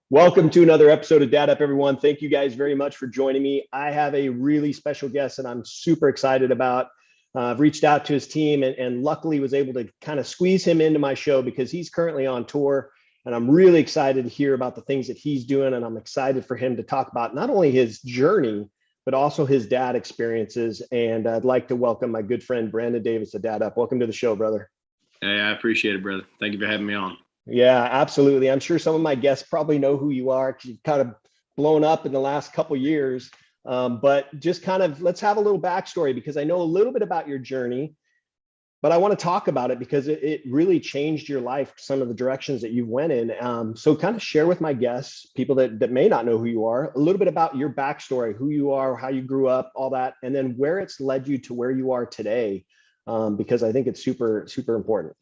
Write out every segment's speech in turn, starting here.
Welcome to another episode of Dad Up, everyone. Thank you guys very much for joining me. I have a really special guest that I'm super excited about. I've reached out to his team and luckily was able to kind of squeeze him into my show because he's currently on tour. And I'm really excited to hear about the things that he's doing. And I'm excited for him to talk about not only his journey, but also his dad experiences. And I'd like to welcome my good friend, Brandon Davis, to Dad Up. Welcome to the show, brother. Hey, I appreciate it, brother. Thank you for having me on. Yeah, absolutely. I'm sure some of my guests probably know who you are because you've kind of blown up in the last couple years. But just kind of let's have a little backstory because I know a little bit about your journey, but I want to talk about it because it really changed your life, some of the directions that you went in. So kind of share with my guests, people that may not know who you are, a little bit about your backstory, who you are, how you grew up, all that, and then where it's led you to where you are today, because I think it's super, super important.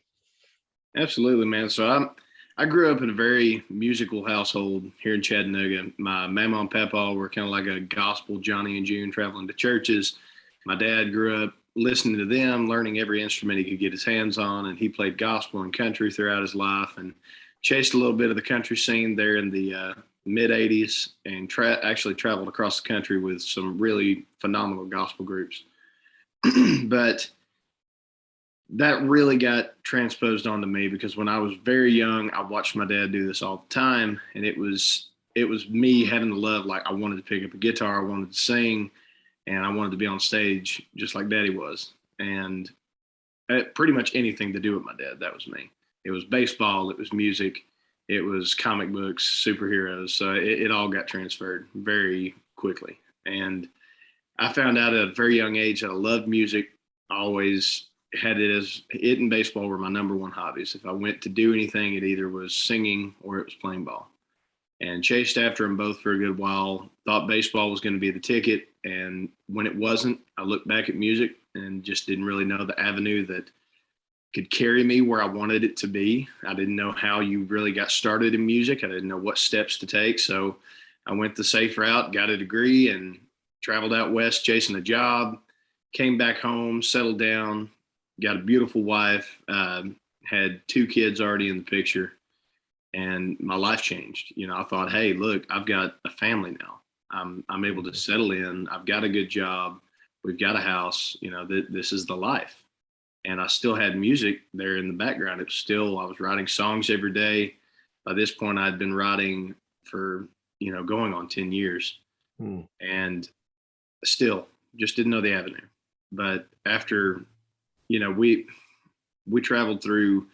Absolutely, man. I grew up in a very musical household here in Chattanooga. My mama and papa were kind of like a gospel Johnny and June traveling to churches. My dad grew up listening to them, learning every instrument he could get his hands on, and he played gospel and country throughout his life and chased a little bit of the country scene there in the mid 80s and actually traveled across the country with some really phenomenal gospel groups. But that really got transposed onto me because when I was very young, I watched my dad do this all the time, and it was me having the love. Like, I wanted to pick up a guitar, I wanted to sing, and I wanted to be on stage just like Daddy was. And pretty much anything to do with my dad, that was me. It was baseball, it was music, it was comic books, superheroes. So it all got transferred very quickly. And I found out at a very young age that I loved music. I always had it and baseball were my number one hobbies. If I went to do anything, it either was singing or it was playing ball. And chased after them both for a good while. Thought baseball was going to be the ticket, and when it wasn't, I looked back at music and just didn't really know the avenue that could carry me where I wanted it to be. I didn't know how you really got started in music. I didn't know what steps to take, so I went the safe route, got a degree, and traveled out west chasing a job. Came back home, settled down, got a beautiful wife, had two kids already in the picture, and my life changed. I thought, hey, look, I've got a family now. I'm able to settle in. I've got a good job. We've got a house. This is the life. And I still had music there in the background. I was writing songs every day. By this point, I'd been writing for, going on 10 years. And still just didn't know the avenue. But after, we traveled through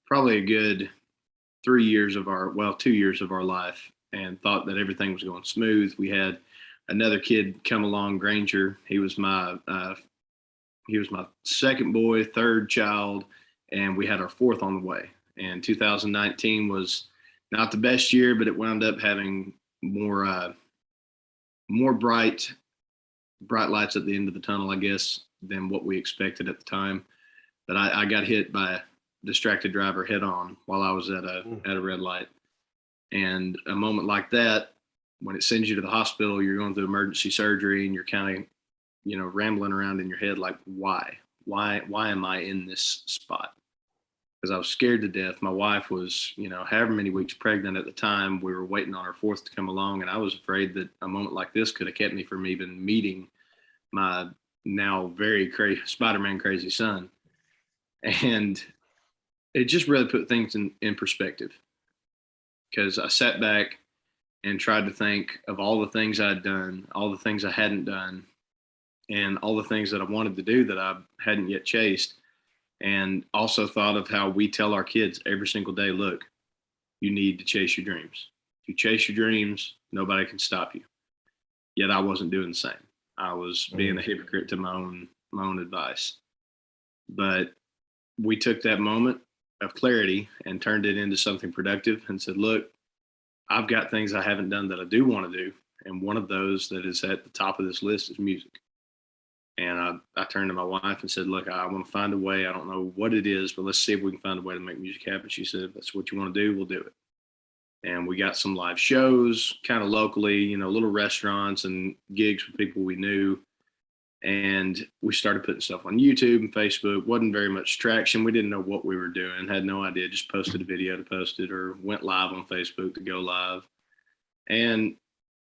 probably a good 2 years of our life and thought that everything was going smooth. We had another kid come along, Granger. He was my second boy, third child, and we had our fourth on the way. And 2019 was not the best year, but it wound up having more bright lights at the end of the tunnel, I guess, than what we expected at the time. But I got hit by a distracted driver head on while I was at a red light. And a moment like that, when it sends you to the hospital, you're going through emergency surgery and you're kind of, rambling around in your head like, why am I in this spot? Because I was scared to death. My wife was, however many weeks pregnant at the time. We were waiting on our fourth to come along, and I was afraid that a moment like this could have kept me from even meeting my now very crazy Spider-Man crazy son. And it just really put things in perspective, because I sat back and tried to think of all the things I'd done, all the things I hadn't done, and all the things that I wanted to do that I hadn't yet chased. And also thought of how we tell our kids every single day, look, you need to chase your dreams. If you chase your dreams, nobody can stop you. Yet I wasn't doing the same. I was being a hypocrite to my own advice. But we took that moment of clarity and turned it into something productive and said, look, I've got things I haven't done that I do want to do. And one of those that is at the top of this list is music. And I turned to my wife and said, look, I want to find a way. I don't know what it is, but let's see if we can find a way to make music happen. She said, if that's what you want to do, we'll do it. And we got some live shows kind of locally, little restaurants and gigs with people we knew. And we started putting stuff on YouTube and Facebook. Wasn't very much traction. We didn't know what we were doing. Had no idea. Just posted a video to post it, or went live on Facebook to go live. And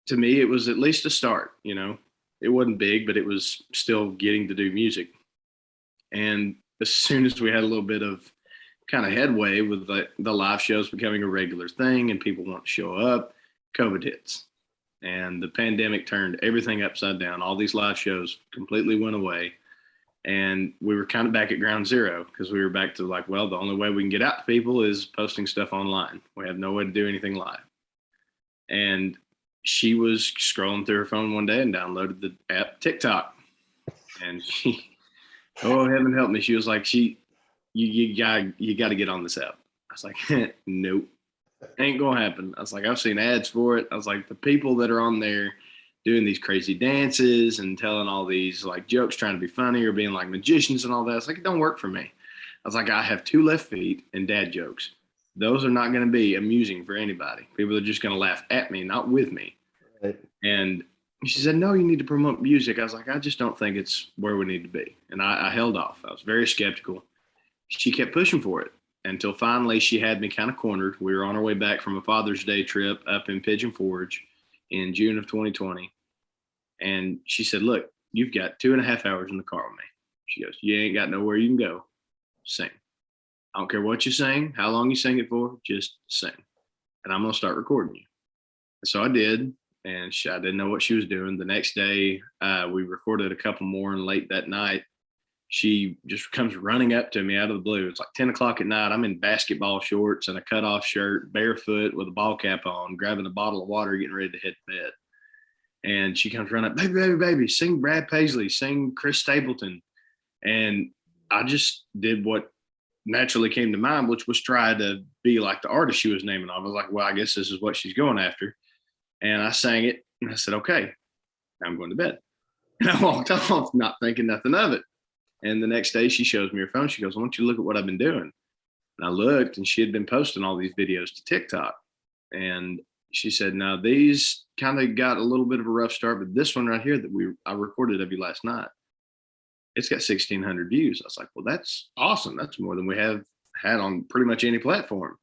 to me, it was at least a start, you know. It wasn't big, but it was still getting to do music. And as soon as we had a little bit of kind of headway with the live shows becoming a regular thing and people want to show up, COVID hits. And the pandemic turned everything upside down. All these live shows completely went away. And we were kind of back at ground zero because we were back to like, well, the only way we can get out to people is posting stuff online. We have no way to do anything live. And she was scrolling through her phone one day and downloaded the app TikTok. And she, oh, heaven help me. She was like, you got to get on this app. I was like, nope, ain't going to happen. I was like, I've seen ads for it. I was like, the people that are on there doing these crazy dances and telling all these like jokes, trying to be funny or being like magicians and all that. It's like, it don't work for me. I was like, I have 2 left feet and dad jokes. Those are not going to be amusing for anybody. People are just going to laugh at me, not with me. Right. And she said, no, you need to promote music. I was like, I just don't think it's where we need to be. And I held off. I was very skeptical. She kept pushing for it until finally she had me kind of cornered. We were on our way back from a Father's Day trip up in Pigeon Forge in June of 2020. And she said, look, you've got 2.5 hours in the car with me. She goes, you ain't got nowhere you can go. Sing. I don't care what you sing, how long you sing it for, just sing. And I'm going to start recording you. And so I did. And I didn't know what she was doing. The next day, we recorded a couple more. And late that night, she just comes running up to me out of the blue. It's like 10 o'clock at night. I'm in basketball shorts and a cutoff shirt, barefoot with a ball cap on, grabbing a bottle of water, getting ready to hit bed. And she comes running up, baby, baby, baby, sing Brad Paisley, sing Chris Stapleton. And I just did what naturally came to mind, which was try to be like the artist she was naming off. I was like, well, I guess this is what she's going after. And I sang it and I said, okay, I'm going to bed. And I walked off not thinking nothing of it. And the next day she shows me her phone. She goes, I want you to look at what I've been doing. And I looked and she had been posting all these videos to TikTok. And she said, now these kind of got a little bit of a rough start, but this one right here that I recorded of you last night, it's got 1,600 views. I was like, well, that's awesome. That's more than we have had on pretty much any platform.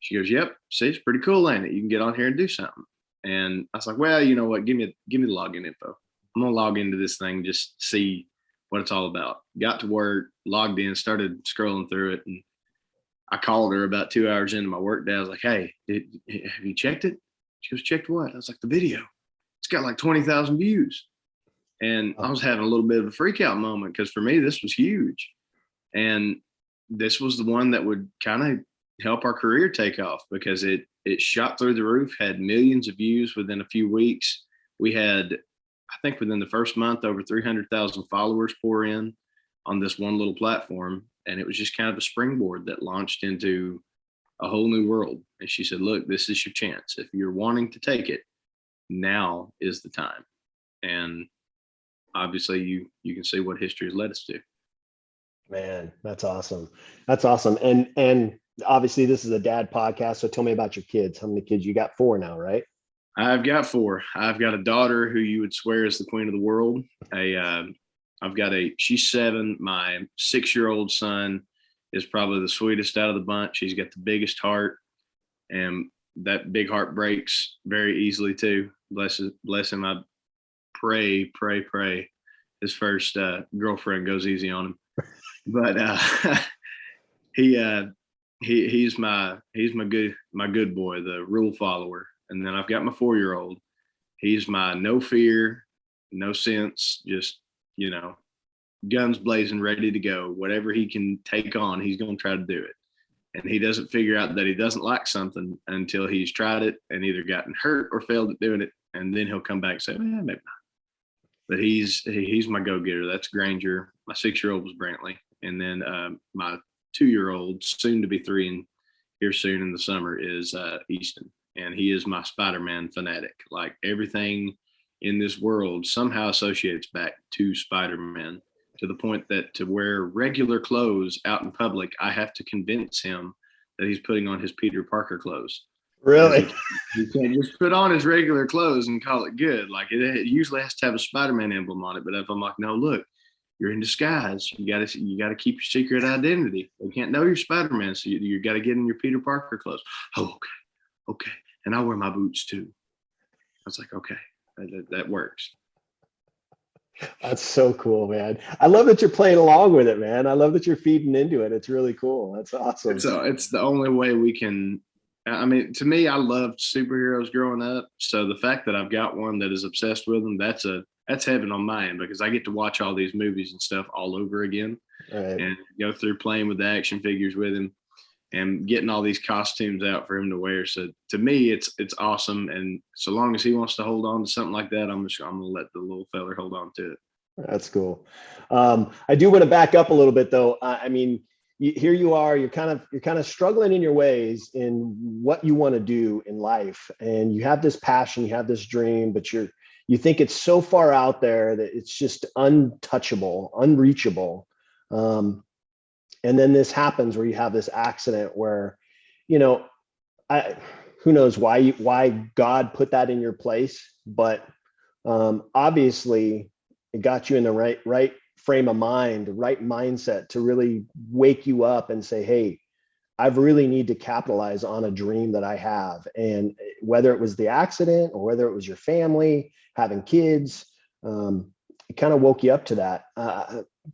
She goes, yep, see, it's pretty cool, ain't it? You can get on here and do something. And I was like, well, you know what? Give me the login info. I'm going to log into this thing, just see what it's all about. Got to work, logged in, started scrolling through it. And I called her about 2 hours into my work day. I was like, hey, have you checked it? She goes, checked what? I was like, the video. It's got like 20,000 views. And I was having a little bit of a freak out moment because for me, this was huge. And this was the one that would kind of help our career take off because it shot through the roof, had millions of views within a few weeks. We had, I think within the first month, over 300,000 followers pour in on this one little platform. And it was just kind of a springboard that launched into a whole new world. And she said, look, this is your chance. If you're wanting to take it, now is the time. And obviously you can see what history has led us to. Man, that's awesome. That's awesome. And obviously this is a dad podcast. So tell me about your kids. How many kids? You got 4 now, right? I've got 4. I've got a daughter who you would swear is the queen of the world. She's 7. My 6-year-old son is probably the sweetest out of the bunch. He's got the biggest heart, and that big heart breaks very easily too. Bless him. I pray his first girlfriend goes easy on him. But he's my good boy, the rule follower. And then I've got my 4-year-old. He's my no fear, no sense, just, guns blazing, ready to go. Whatever he can take on, he's going to try to do it. And he doesn't figure out that he doesn't like something until he's tried it and either gotten hurt or failed at doing it. And then he'll come back and say, maybe not. But he's my go-getter. That's Granger. My 6-year-old was Brantley. And then my 2-year-old, soon to be 3 and here soon in the summer, is Easton. And he is my Spider-Man fanatic. Like everything in this world somehow associates back to Spider-Man, to the point that to wear regular clothes out in public, I have to convince him that he's putting on his Peter Parker clothes. Really? He can't just put on his regular clothes and call it good. Like it usually has to have a Spider-Man emblem on it. But if I'm like, no, look, you're in disguise. You gotta keep your secret identity. They can't know you're Spider-Man, so you got to get in your Peter Parker clothes. Oh, okay. And I'll wear my boots too. was like, okay, that works. That's so cool, man. I love that you're playing along with it, man. I love that you're feeding into it. It's really cool. That's awesome. It's the only way we can. I mean, to me, I loved superheroes growing up. So the fact that I've got one that is obsessed with them, that's heaven on my end, because I get to watch all these movies and stuff all over again, Right. and go through playing with the action figures with him and getting all these costumes out for him to wear. So to me, it's awesome. And so long as he wants to hold on to something like that, I'm gonna let the little feller hold on to it. That's cool. I do want to back up a little bit, though. I mean, here you are. You're kind of struggling in your ways in what you want to do in life, and you have this passion, you have this dream, but you think it's so far out there that it's just untouchable, unreachable. And then this happens where you have this accident where, you know, who knows why God put that in your place, but obviously it got you in the right frame of mind, the right mindset to really wake you up and say, hey, I really need to capitalize on a dream that I have. And whether it was the accident or whether it was your family, having kids, it kind of woke you up to that.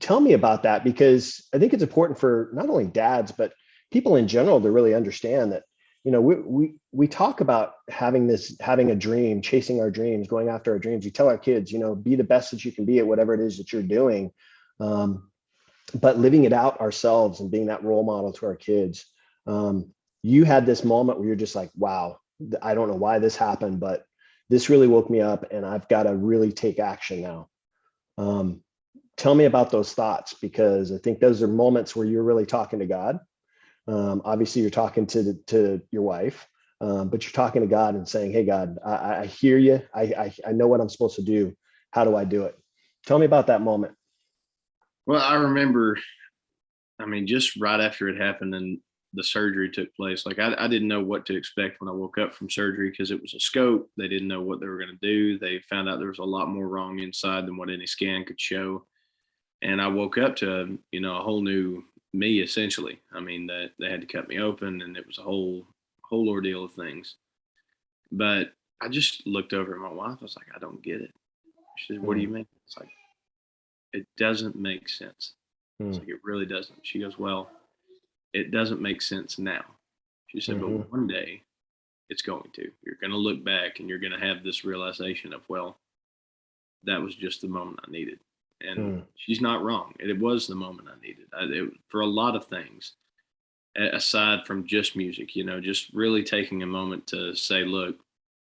Tell me about that, because I think it's important for not only dads, but people in general to really understand that, you know, we talk about having a dream, chasing our dreams, going after our dreams. We tell our kids, you know, be the best that you can be at whatever it is that you're doing. But living it out ourselves and being that role model to our kids. You had this moment where you're just like, wow, I don't know why this happened, but this really woke me up and I've got to really take action now. Tell me about those thoughts, because I think those are moments where you're really talking to God. Obviously you're talking to your wife, but you're talking to God and saying, hey, God, I hear you. I know what I'm supposed to do. How do I do it? Tell me about that moment. Well, I remember, I mean, just right after it happened and the surgery took place, like I didn't know what to expect when I woke up from surgery, because it was a scope. They didn't know what they were going to do. They found out there was a lot more wrong inside than what any scan could show. And I woke up to, you know, a whole new me, essentially. I mean, that they had to cut me open, and it was a whole ordeal of things. But I just looked over at my wife. I was like, I don't get it. She said, what do you mean? It's like, it doesn't make sense. It's like, it really doesn't. She goes, well, it doesn't make sense now. She said, but one day it's going to. You're going to look back and you're going to have this realization of, well, that was just the moment I needed. And she's not wrong. It was the moment I needed for a lot of things, aside from just music, you know, just really taking a moment to say, look,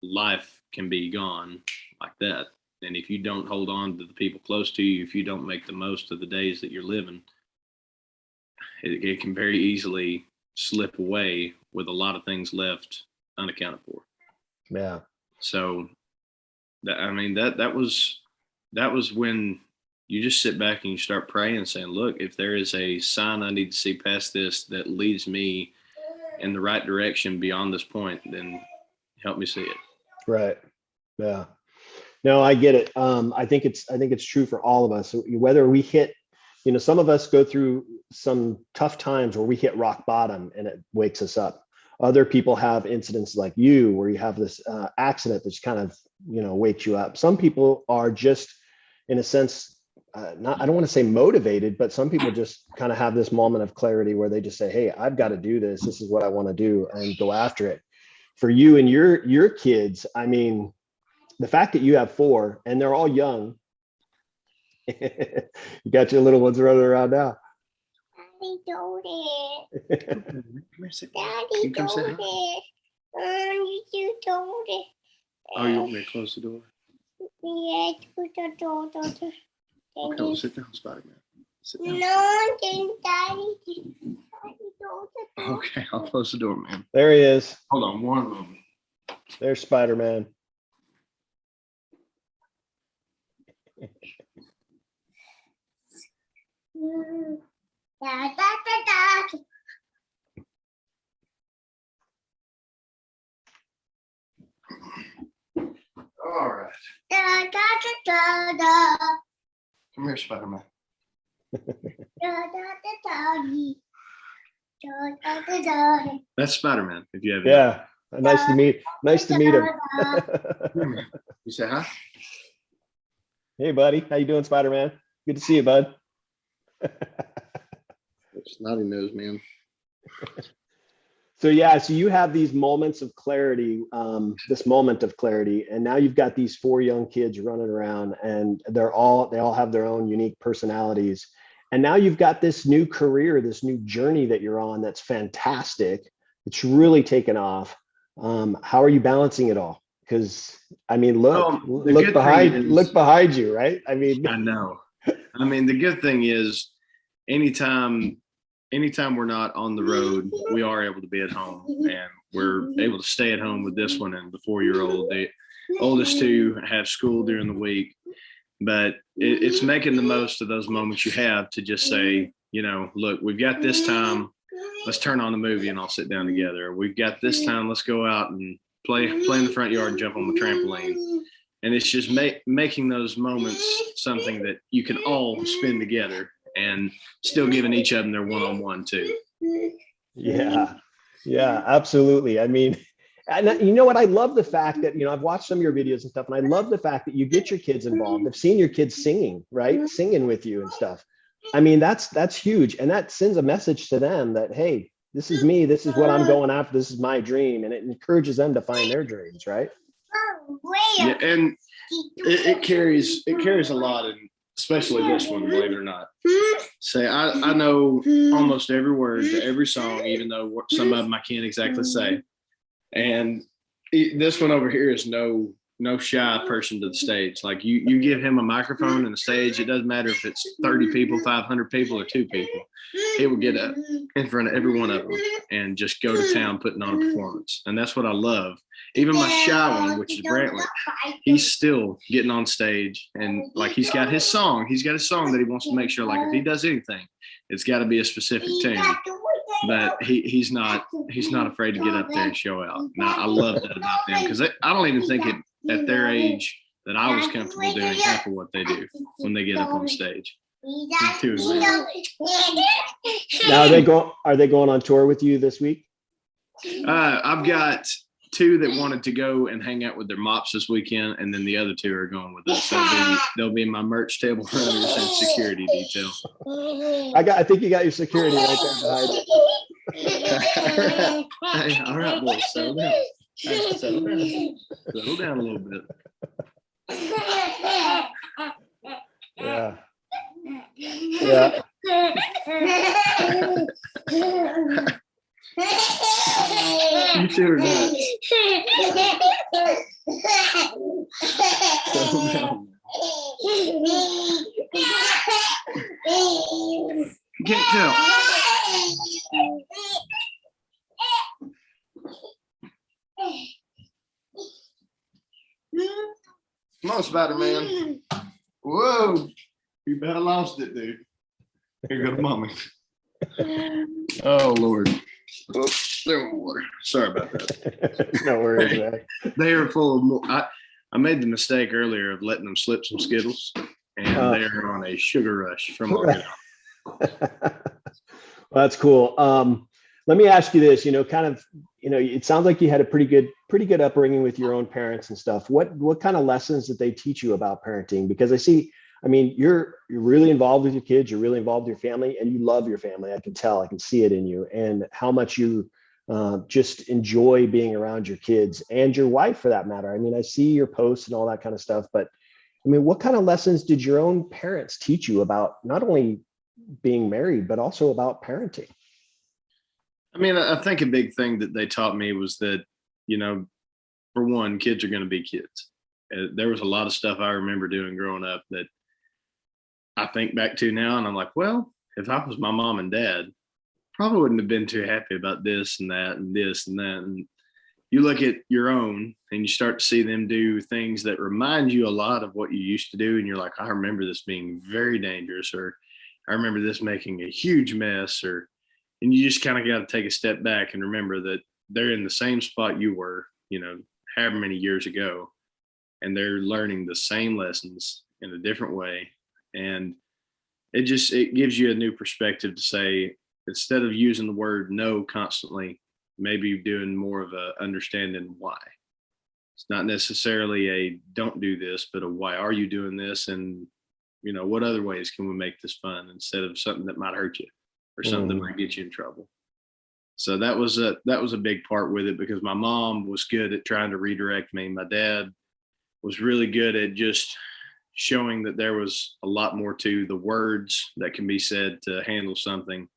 life can be gone like that. And if you don't hold on to the people close to you, if you don't make the most of the days that you're living, it can very easily slip away with a lot of things left unaccounted for. Yeah. So that was when you just sit back and you start praying and saying, look, if there is a sign I need to see past this that leads me in the right direction beyond this point, then help me see it. Right. Yeah. No, I get it. I think it's true for all of us. Whether we hit, you know, some of us go through some tough times where we hit rock bottom and it wakes us up. Other people have incidents like you, where you have this accident that's kind of, you know, wakes you up. Some people are just, in a sense, I don't want to say motivated, but some people just kind of have this moment of clarity where they just say, hey, I've got to do this. This is what I want to do, and go after it. For you and your kids, I mean, the fact that you have 4 and they're all young, you got your little ones running around now. Daddy told it. Come here, sit down. Daddy told it. You told it. Oh, you want me to close the door? Yeah, put the door. Okay, well, sit down, Spider-Man. Sit down. No, then Daddy told the door. Okay, I'll close the door, man. There he is. Hold on one moment. There's Spider-Man. Da, da, da, da. All right. Da, da, da, da, da. Come here, Spider-Man. Da, da, da, da, da. Da, da, da, da. That's Spider-Man, if you have Yeah. Nice to meet him. You say hi? Hey, buddy. How you doing, Spider-Man? Good to see you, bud. Snotty nose, man. So yeah, so you have these moments of clarity, this moment of clarity, and now you've got these 4 young kids running around, and they all have their own unique personalities. And now you've got this new career, this new journey that you're on that's fantastic. It's really taken off. How are you balancing it all? Because I mean, look behind you, right? I mean, I know. I mean, the good thing is anytime we're not on the road, we are able to be at home, and we're able to stay at home with this one and the 4-year-old. The oldest 2 have school during the week, but it's making the most of those moments you have to just say, look, we've got this time, let's turn on the movie and I'll sit down together. We've got this time, let's go out and play in the front yard and jump on the trampoline. And it's just making those moments something that you can all spend together, and still giving each of them their one-on-one too. Yeah, absolutely. I mean, and you know what? I love the fact that, I've watched some of your videos and stuff, and I love the fact that you get your kids involved. I've seen your kids singing, right? Singing with you and stuff. I mean, that's huge. And that sends a message to them that, hey, this is me. This is what I'm going after. This is my dream. And it encourages them to find their dreams, right? Yeah, and it carries a lot, and especially this one, believe it or not. Say, I know almost every word to every song, even though some of them I can't exactly say. And this one over here is no shy person to the stage. Like you give him a microphone and a stage, it doesn't matter if it's 30 people, 500 people, or 2 people. He will get up in front of every one of them and just go to town putting on a performance. And that's what I love. Even my shy one, which is Brantley, he's still getting on stage, and like he's got his song that he wants to make sure, like, if he does anything, it's got to be a specific tune. But he's not afraid to get up there and show out. And I love that about them, because I don't even think at their age that I was comfortable doing half of what they do when they get up on stage. Now are they going on tour with you this week? I've got 2 that wanted to go and hang out with their mops this weekend, and then the other 2 are going with us. They'll be my merch table runners and security detail. I think you got your security right there behind you. All right, boys, settle down. Settle down a little bit. Yeah. You 2 are nuts. Settle down. Can't tell. Come on, Spider-Man. Whoa. You better lost it, dude. Here go to mommy. Oh, Lord. Oops, there went water. Sorry about that. No worries, man. They are full of more. I made the mistake earlier of letting them slip some Skittles, and they are on a sugar rush from all get out. Well, that's cool. Let me ask you this, it sounds like you had a pretty good upbringing with your own parents and stuff. What kind of lessons did they teach you about parenting? Because you're really involved with your kids, you're really involved with your family, and you love your family. I can tell, I can see it in you, and how much you just enjoy being around your kids and your wife, for that matter. I mean, I see your posts and all that kind of stuff, but what kind of lessons did your own parents teach you about not only being married, but also about parenting? I think a big thing that they taught me was that, for one, kids are going to be kids. There was a lot of stuff I remember doing growing up that I think back to now, and I'm like, well, if I was my mom and dad, probably wouldn't have been too happy about this and that and this and that. And you look at your own and you start to see them do things that remind you a lot of what you used to do. And you're like, I remember this being very dangerous, or I remember this making a huge mess, and you just kind of got to take a step back and remember that they're in the same spot you were, however many years ago, and they're learning the same lessons in a different way. And it gives you a new perspective to say, instead of using the word no constantly, maybe doing more of a understanding why. It's not necessarily a don't do this, but a why are you doing this, and what other ways can we make this fun instead of something that might hurt you or something that Mhm. might get you in trouble. So that was a big part with it, because my mom was good at trying to redirect me. My dad was really good at just showing that there was a lot more to the words that can be said to handle something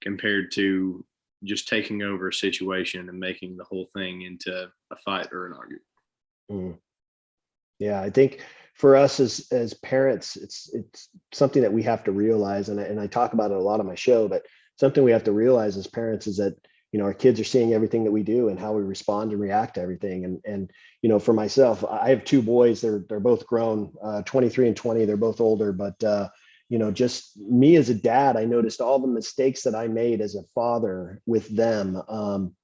compared to just taking over a situation and making the whole thing into a fight or an argument. Mhm. Yeah, I think for us as parents, it's something that we have to realize, and I talk about it a lot on my show, but something we have to realize as parents is that our kids are seeing everything that we do and how we respond and react to everything. And for myself, I have two boys. They're both grown, 23 and 20. They're both older, but just me as a dad, I noticed all the mistakes that I made as a father with them,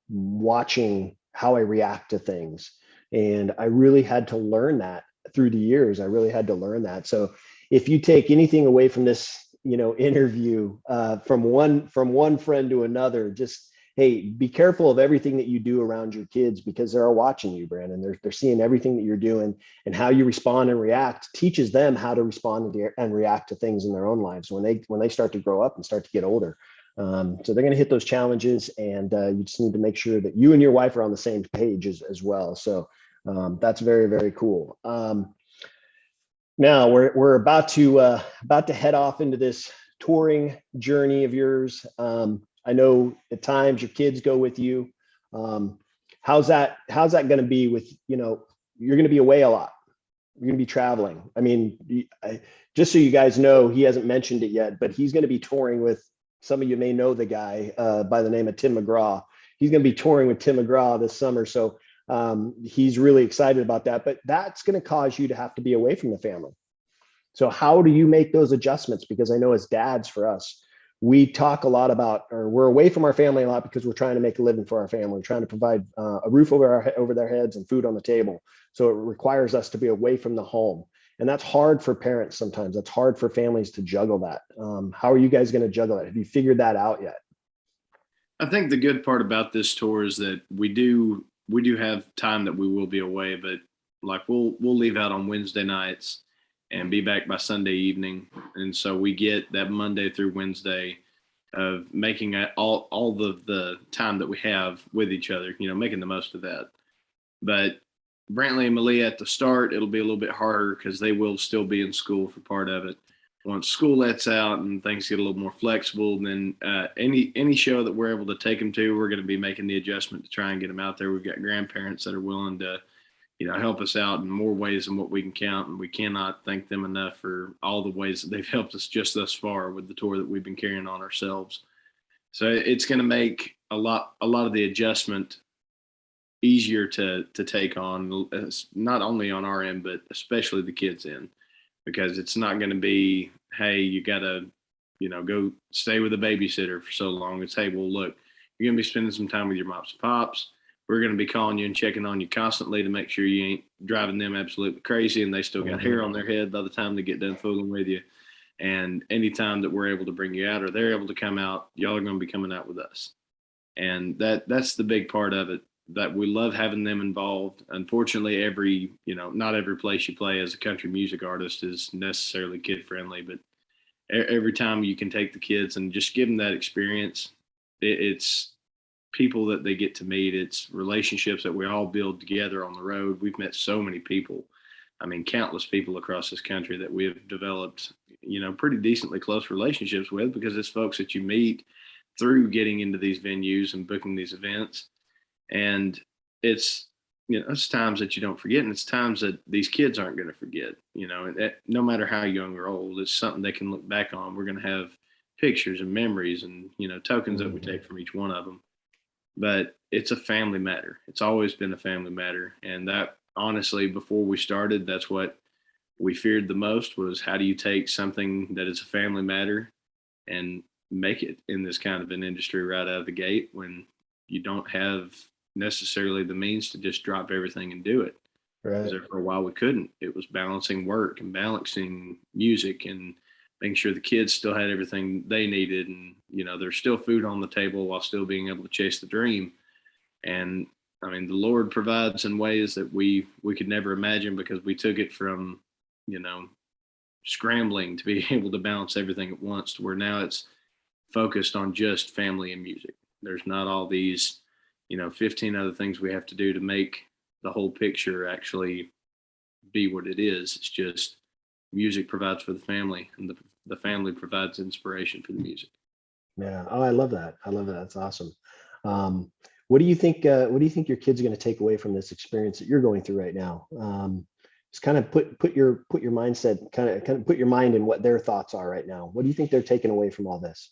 watching how I react to things. And I really had to learn that through the years. I really had to learn that. So if you take anything away from this, interview, from one friend to another, just, hey, be careful of everything that you do around your kids, because they're watching you, Brandon. They're seeing everything that you're doing, and how you respond and react teaches them how to respond and react to things in their own lives when they start to grow up and start to get older. So they're going to hit those challenges, and you just need to make sure that you and your wife are on the same page as well. So that's very, very cool. Now we're about to head off into this touring journey of yours. I know at times your kids go with you. Um, how's that going to be with, you're going to be away a lot. You're going to be traveling. I mean, just so you guys know, he hasn't mentioned it yet, but he's going to be touring with, some of you may know the guy by the name of Tim McGraw. He's going to be touring with Tim McGraw this summer. So he's really excited about that, but that's going to cause you to have to be away from the family. So how do you make those adjustments? Because I know as dads, for us, we talk a lot about, or we're away from our family a lot because we're trying to make a living for our family. We're trying to provide a roof over their heads and food on the table. So it requires us to be away from the home. And that's hard for parents sometimes. That's hard for families to juggle that. How are you guys going to juggle it? Have you figured that out yet? I think the good part about this tour is that we do have time that we will be away, but like we'll leave out on Wednesday nights and be back by Sunday evening, and so we get that Monday through Wednesday of making all the time that we have with each other, making the most of that. But Brantley and Malia at the start, it'll be a little bit harder because they will still be in school for part of it. Once school lets out and things get a little more flexible, then any show that we're able to take them to, we're going to be making the adjustment to try and get them out there. We've got grandparents that are willing to, help us out in more ways than what we can count, and we cannot thank them enough for all the ways that they've helped us just thus far with the tour that we've been carrying on ourselves. So it's going to make a lot of the adjustment easier to take on, not only on our end, but especially the kids' end, because it's not going to be, hey, you got to, go stay with a babysitter for so long. It's, hey, well, look, you're going to be spending some time with your moms and pops. We're going to be calling you and checking on you constantly to make sure you ain't driving them absolutely crazy and they still got hair on their head by the time they get done fooling with you. And anytime that we're able to bring you out or they're able to come out, y'all are going to be coming out with us. And that's the big part of it, that we love having them involved. Unfortunately, not every place you play as a country music artist is necessarily kid friendly, but every time you can take the kids and just give them that experience, it's people that they get to meet. It's relationships that we all build together on the road. We've met so many people. I mean, countless people across this country that we have developed, pretty decently close relationships with, because it's folks that you meet through getting into these venues and booking these events. And it's, it's times that you don't forget, and it's times that these kids aren't going to forget, no matter how young or old. It's something they can look back on. We're going to have pictures and memories and, tokens that we take from each one of them. But it's a family matter. It's always been a family matter. And that, honestly, before we started, that's what we feared the most, was how do you take something that is a family matter and make it in this kind of an industry right out of the gate, when you don't have necessarily the means to just drop everything and do it. Right. Because for a while we couldn't. It was balancing work and balancing music and making sure the kids still had everything they needed, and there's still food on the table while still being able to chase the dream. And I mean, the Lord provides in ways that we could never imagine, because we took it from, you know, scrambling to be able to balance everything at once to where now it's focused on just family and music. There's not all these, 15 other things we have to do to make the whole picture actually be what it is. It's just music provides for the family, and the family provides inspiration for the music. Yeah. Oh, I love that. I love that. That's awesome. What do you think? What do you think your kids are going to take away from this experience that you're going through right now? Just kind of put your mindset, kind of put your mind in what their thoughts are right now. What do you think they're taking away from all this?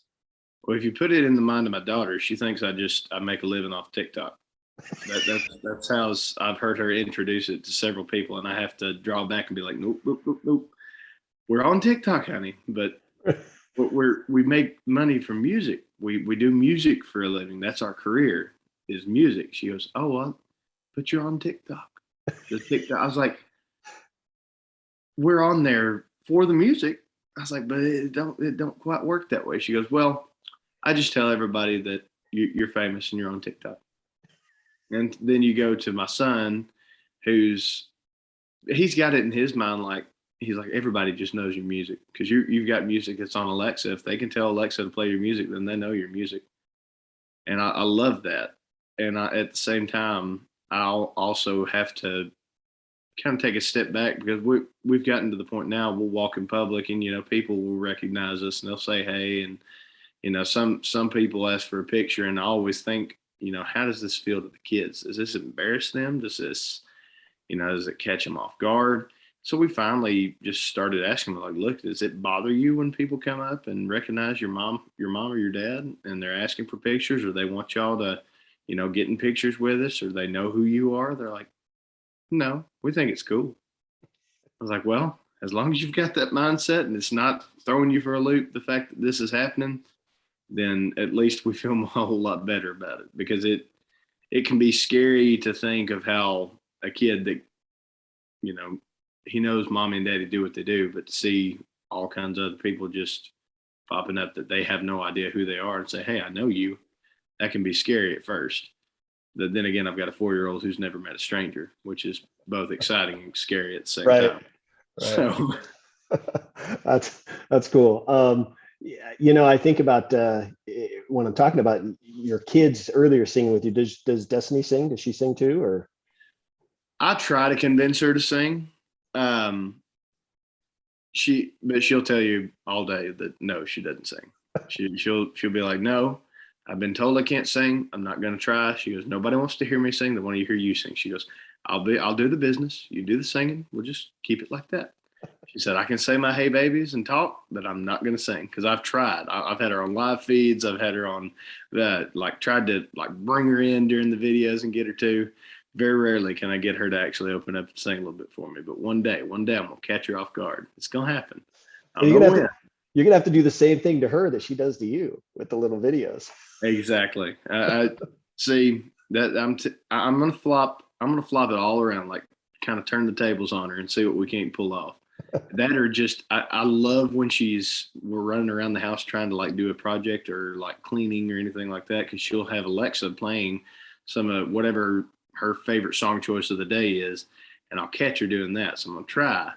Well, if you put it in the mind of my daughter, she thinks I make a living off TikTok. That's how I've heard her introduce it to several people, and I have to draw back and be like, nope, nope, nope, nope. We're on TikTok, honey, but we make money from music. We do music for a living. That's our career, is music. She goes, oh well, but you're on TikTok. The TikTok. I was like, we're on there for the music. I was like, but it don't quite work that way. She goes, well, I just tell everybody that you're famous and you're on TikTok. And then you go to my son, he's got it in his mind, like he's like, everybody just knows your music because you've got music that's on Alexa. If they can tell Alexa to play your music, then they know your music. And I love that. And at the same time, I'll also have to kind of take a step back, because we've gotten to the point now we'll walk in public and people will recognize us and they'll say hey, and some people ask for a picture, and I always think, how does this feel to the kids? Does this embarrass them? Does this, does it catch them off guard? So we finally just started asking them, like, look, does it bother you when people come up and recognize your mom or your dad, and they're asking for pictures, or they want y'all to, get in pictures with us, or they know who you are? They're like, no, we think it's cool. I was like, well, as long as you've got that mindset and it's not throwing you for a loop, the fact that this is happening, then at least we feel a whole lot better about it, because it can be scary to think of how a kid that, he knows mommy and daddy do what they do, but to see all kinds of other people just popping up that they have no idea who they are and say, hey, I know you, that can be scary at first. But then again, I've got a 4-year-old who's never met a stranger, which is both exciting and scary at the same Right. time. Right. So that's cool. I think about when I'm talking about your kids earlier singing with you. Does Destiny sing? Does she sing too, or? I try to convince her to sing. But she'll tell you all day that no, she doesn't sing. She'll be like, no, I've been told I can't sing. I'm not going to try. She goes, nobody wants to hear me sing. They want to hear you sing. She goes, I'll do the business. You do the singing. We'll just keep it like that. She said, I can say my hey babies and talk, but I'm not going to sing, because I've tried. I've had her on live feeds. I've had her on tried to bring her in during the videos and get her to. Very rarely can I get her to actually open up and sing a little bit for me. But one day I'm going to catch her off guard. It's going to happen. I don't know when. You're going to have to do the same thing to her that she does to you with the little videos. Exactly. I see that I'm going to flop. I'm going to flop it all around, like kind of turn the tables on her and see what we can't pull off. That, or just I love when we're running around the house trying to do a project or cleaning or anything like that, because she'll have Alexa playing some of whatever her favorite song choice of the day is, and I'll catch her doing that. So I'm gonna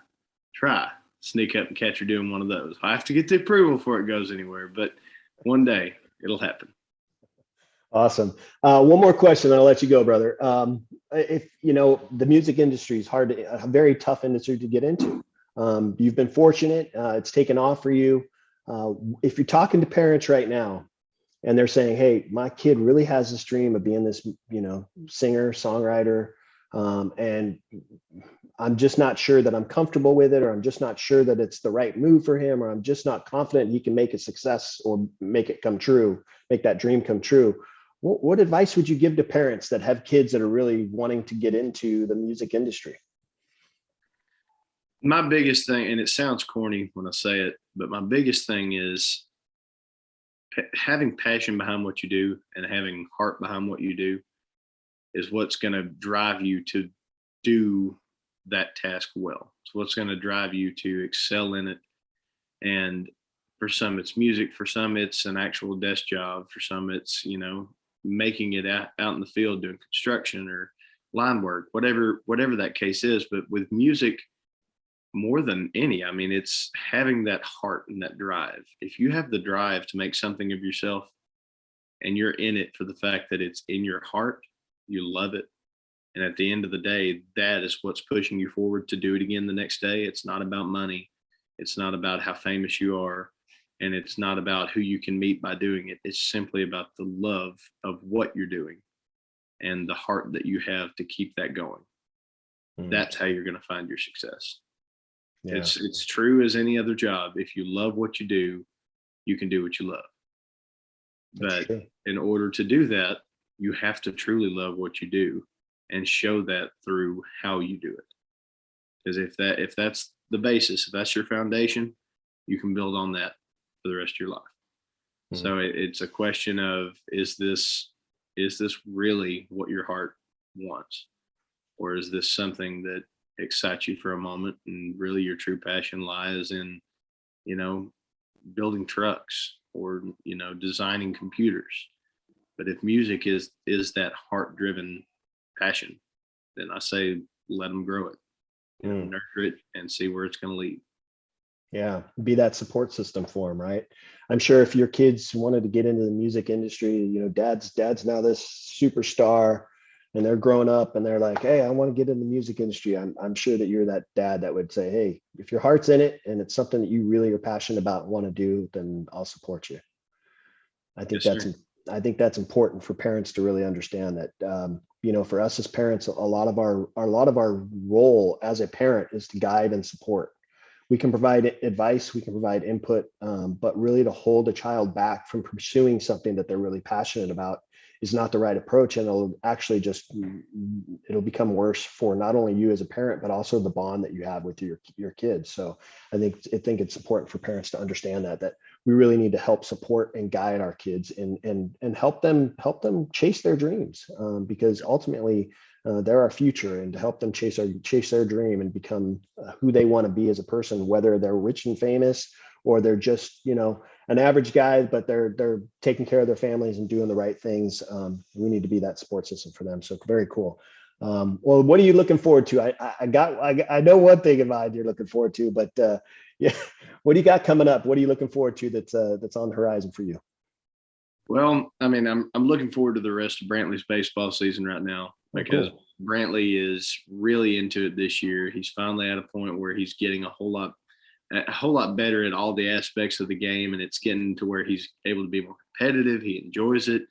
try sneak up and catch her doing one of those. I have to get the approval before it goes anywhere, but one day it'll happen. Awesome. One more question, and I'll let you go, brother. If the music industry is a very tough industry to get into. You've been fortunate. It's taken off for you. If you're talking to parents right now and they're saying, hey, my kid really has this dream of being this, singer, songwriter, and I'm just not sure that I'm comfortable with it, or I'm just not sure that it's the right move for him, or I'm just not confident he can make a success or make it come true, make that dream come true. What advice would you give to parents that have kids that are really wanting to get into the music industry? My biggest thing, and it sounds corny when I say it, but my biggest thing is having passion behind what you do and having heart behind what you do is what's going to drive you to do that task well. It's what's going to drive you to excel in it. And for some, it's music. For some, it's an actual desk job. For some, it's, making it out in the field doing construction or line work, whatever that case is. But with music, more than any, I mean, it's having that heart and that drive. If you have the drive to make something of yourself and you're in it for the fact that it's in your heart, you love it. And at the end of the day, that is what's pushing you forward to do it again the next day. It's not about money. It's not about how famous you are. And it's not about who you can meet by doing it. It's simply about the love of what you're doing and the heart that you have to keep that going. That's how you're going to find your success. Yeah. It's true as any other job. If you love what you do, you can do what you love. But in order to do that, you have to truly love what you do and show that through how you do it. Because if that's the basis, if that's your foundation, you can build on that for the rest of your life. So it's a question of, is this really what your heart wants? Or is this something that excites you for a moment and really your true passion lies in, building trucks or, designing computers? But if music is that heart-driven passion, then I say let them grow it, nurture it, and see where it's going to lead. Yeah, be that support system for them, right? I'm sure if your kids wanted to get into the music industry, dad's now this superstar, and they're growing up and they're like, hey, I want to get in the music industry. I'm sure that you're that dad that would say, hey, if your heart's in it and it's something that you really are passionate about and want to do, then I'll support you. I think that's important for parents to really understand that, for us as parents, a lot of our role as a parent is to guide and support. We can provide advice, we can provide input, but really to hold a child back from pursuing something that they're really passionate about is not the right approach. And it'll become worse for not only you as a parent, but also the bond that you have with your kids. So I think it's important for parents to understand that we really need to help support and guide our kids and help them chase their dreams, because ultimately they're our future, and to help them chase their dream and become who they want to be as a person, whether they're rich and famous or they're just, an average guy, but they're taking care of their families and doing the right things. We need to be that support system for them. So very cool. Well, what are you looking forward to? I know one thing in mind you're looking forward to, but yeah, what do you got coming up? What are you looking forward to that's on the horizon for you? Well, I mean, I'm looking forward to the rest of Brantley's baseball season right now, because Brantley is really into it this year. He's finally at a point where he's getting a whole lot better at all the aspects of the game, and it's getting to where he's able to be more competitive. He enjoys it,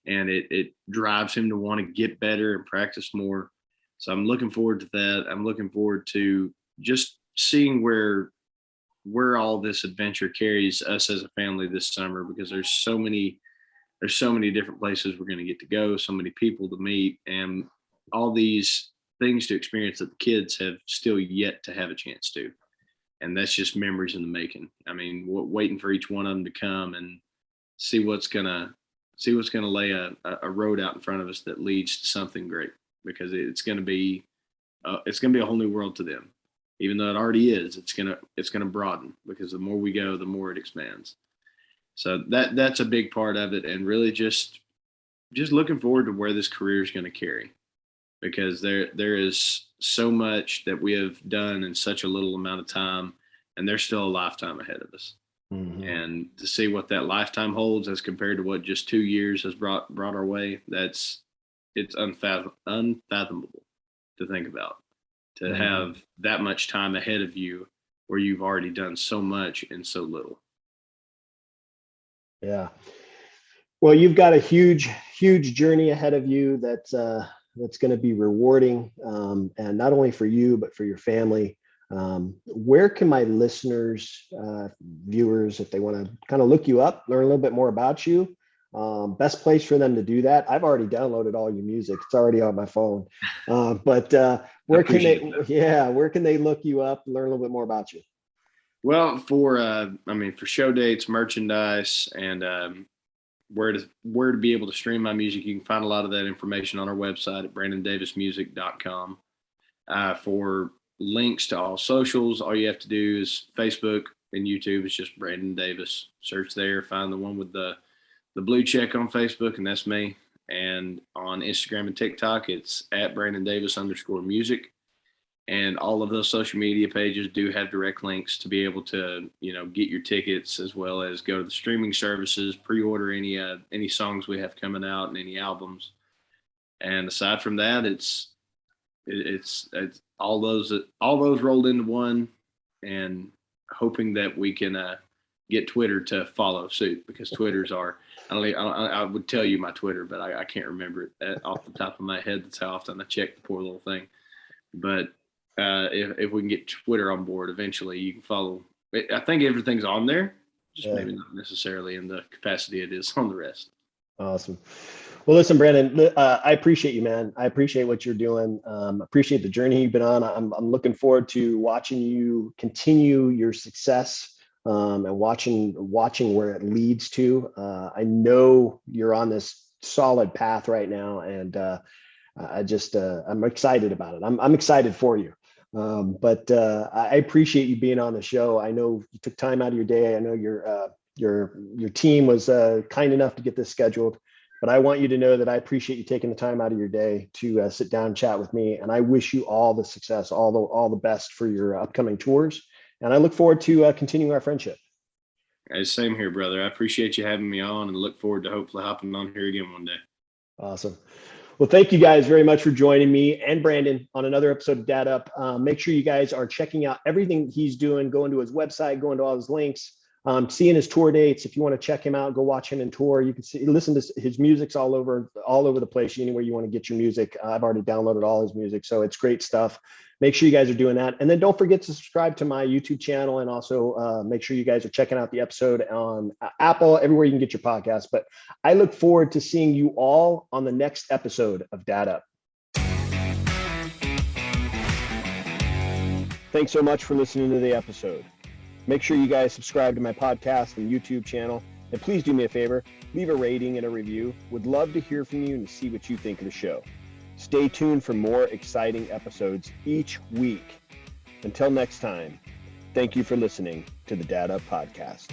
and it drives him to want to get better and practice more. So I'm looking forward to that. I'm looking forward to just seeing where all this adventure carries us as a family this summer, because there's so many different places we're going to get to go, so many people to meet, and all these things to experience that the kids have still yet to have a chance to. And that's just memories in the making. I mean, waiting for each one of them to come and see what's gonna lay a road out in front of us that leads to something great, because it's gonna be a whole new world to them. Even though it already is, it's gonna broaden, because the more we go, the more it expands. So that's a big part of it, and really just looking forward to where this career is going to carry, because there is so much that we have done in such a little amount of time, and there's still a lifetime ahead of us. Mm-hmm. And to see what that lifetime holds as compared to what just 2 years has brought our way, it's unfathomable to think about, to mm-hmm. have that much time ahead of you where you've already done so much in so little. Yeah. Well, you've got a huge journey ahead of you that's going to be rewarding, and not only for you, but for your family. Where can my listeners, viewers, if they want to kind of look you up, learn a little bit more about you, best place for them to do that? I've already downloaded all your music. It's already on my phone. But where can they look you up, learn a little bit more about you? Well, for show dates, merchandise, and where to be able to stream my music, you can find a lot of that information on our website at brandondavismusic.com. For links to all socials, all you have to do is Facebook and YouTube. It's just Brandon Davis. Search there, find the one with the blue check on Facebook, and that's me. And on Instagram and TikTok, it's at @BrandonDavis_music. And all of those social media pages do have direct links to be able to, get your tickets, as well as go to the streaming services, pre-order any songs we have coming out and any albums. And aside from that, it's all those rolled into one, and hoping that we can get Twitter to follow suit, because Twitters are, I would tell you my Twitter, but I can't remember it off the top of my head. That's how often I check the poor little thing. But if we can get Twitter on board, eventually you can follow. I think everything's on there, just maybe not necessarily in the capacity it is on the rest. Awesome. Well, listen, Brandon, I appreciate you, man. I appreciate what you're doing. Appreciate the journey you've been on. I'm looking forward to watching you continue your success, and watching where it leads to. I know you're on this solid path right now, and I'm excited about it. I'm excited for you. But I appreciate you being on the show. I know you took time out of your day. I know your team was kind enough to get this scheduled, but I want you to know that I appreciate you taking the time out of your day to sit down and chat with me. And I wish you all the success, all the best for your upcoming tours. And I look forward to continuing our friendship. Hey, same here, brother. I appreciate you having me on, and look forward to hopefully hopping on here again one day. Awesome. Well, thank you guys very much for joining me and Brandon on another episode of Dad Up. Make sure you guys are checking out everything he's doing, going to his website, going to all his links, seeing his tour dates. If you want to check him out, go watch him and tour. You can listen to his music's all over the place, anywhere you want to get your music. I've already downloaded all his music, so it's great stuff. Make sure you guys are doing that. And then don't forget to subscribe to my YouTube channel, and also make sure you guys are checking out the episode on Apple, everywhere you can get your podcast. But I look forward to seeing you all on the next episode of Dad Up. Thanks so much for listening to the episode. Make sure you guys subscribe to my podcast and YouTube channel. And please do me a favor, leave a rating and a review. Would love to hear from you and see what you think of the show. Stay tuned for more exciting episodes each week. Until next time, thank you for listening to the Dad Up Podcast.